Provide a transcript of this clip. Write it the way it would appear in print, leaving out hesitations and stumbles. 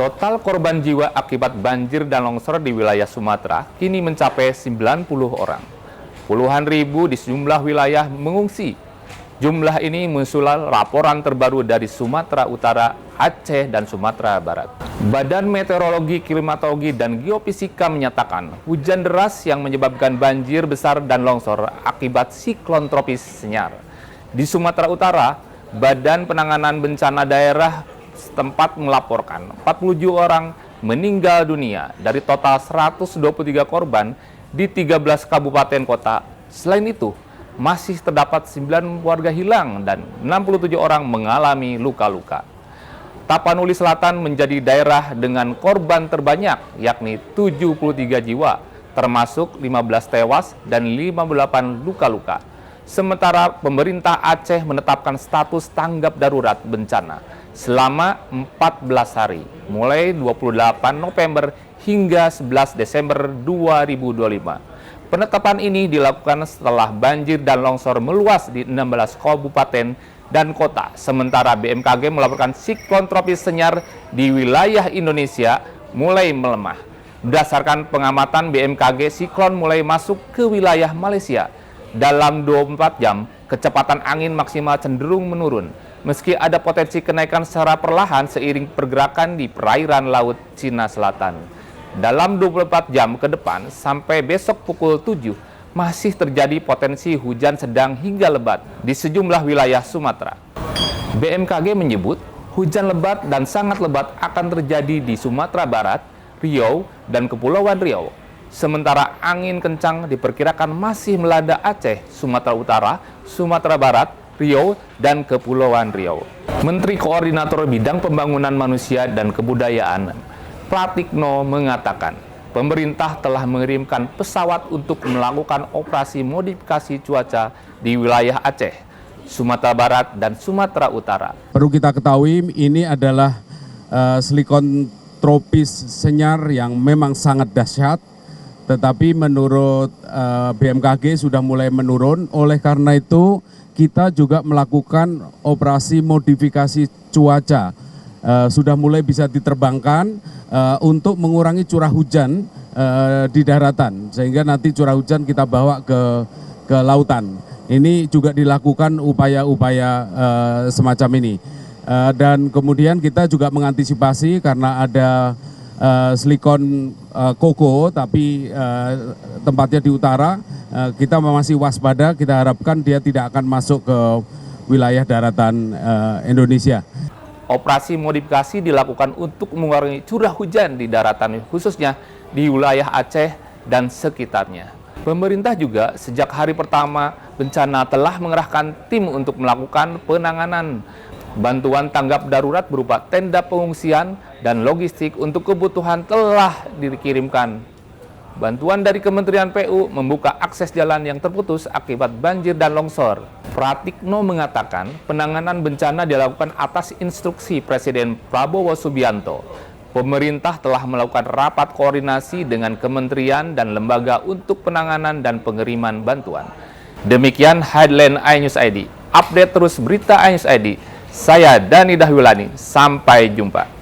Total korban jiwa akibat banjir dan longsor di wilayah Sumatera kini mencapai 90 orang. Puluhan ribu di sejumlah wilayah mengungsi. Jumlah ini mensusul laporan terbaru dari Sumatera Utara, Aceh, dan Sumatera Barat. Badan Meteorologi, Klimatologi, dan Geofisika menyatakan hujan deras yang menyebabkan banjir besar dan longsor akibat siklon tropis Senyar. Di Sumatera Utara, Badan Penanganan Bencana Daerah setempat melaporkan 47 orang meninggal dunia dari total 123 korban di 13 kabupaten kota. Selain itu, masih terdapat 9 warga hilang dan 67 orang mengalami luka-luka. Tapanuli Selatan menjadi daerah dengan korban terbanyak, yakni 73 jiwa, termasuk 15 tewas dan 58 luka-luka. Sementara pemerintah Aceh menetapkan status tanggap darurat bencana selama 14 hari, mulai 28 November hingga 11 Desember 2025. Penetapan ini dilakukan setelah banjir dan longsor meluas di 16 kabupaten dan kota. Sementara BMKG melaporkan siklon tropis Senyar di wilayah Indonesia mulai melemah. Berdasarkan pengamatan BMKG, siklon mulai masuk ke wilayah Malaysia. Dalam 24 jam, kecepatan angin maksimal cenderung menurun, meski ada potensi kenaikan secara perlahan seiring pergerakan di perairan Laut Cina Selatan. Dalam 24 jam ke depan, sampai besok pukul 7, masih terjadi potensi hujan sedang hingga lebat di sejumlah wilayah Sumatera. BMKG menyebut, hujan lebat dan sangat lebat akan terjadi di Sumatera Barat, Riau, dan Kepulauan Riau. Sementara angin kencang diperkirakan masih melanda Aceh, Sumatera Utara, Sumatera Barat, Riau, dan Kepulauan Riau. Menteri Koordinator Bidang Pembangunan Manusia dan Kebudayaan, Pratikno, mengatakan pemerintah telah mengirimkan pesawat untuk melakukan operasi modifikasi cuaca di wilayah Aceh, Sumatera Barat, dan Sumatera Utara. Perlu kita ketahui ini adalah siklon tropis Senyar yang memang sangat dahsyat. Tetapi menurut BMKG sudah mulai menurun, oleh karena itu kita juga melakukan operasi modifikasi cuaca. Sudah mulai bisa diterbangkan untuk mengurangi curah hujan di daratan, sehingga nanti curah hujan kita bawa ke lautan. Ini juga dilakukan upaya-upaya semacam ini. Dan kemudian kita juga mengantisipasi karena ada siklon Koko, tapi tempatnya di utara, kita masih waspada, kita harapkan dia tidak akan masuk ke wilayah daratan Indonesia. Operasi modifikasi dilakukan untuk mengurangi curah hujan di daratan, khususnya di wilayah Aceh dan sekitarnya. Pemerintah juga sejak hari pertama bencana telah mengerahkan tim untuk melakukan penanganan. Bantuan tanggap darurat berupa tenda pengungsian dan logistik untuk kebutuhan telah dikirimkan. Bantuan dari Kementerian PU membuka akses jalan yang terputus akibat banjir dan longsor. Pratikno mengatakan penanganan bencana dilakukan atas instruksi Presiden Prabowo Subianto. Pemerintah telah melakukan rapat koordinasi dengan kementerian dan lembaga untuk penanganan dan pengiriman bantuan. Demikian headline iNews ID. Update terus berita iNews ID. Saya Dani Dahwilani, sampai jumpa.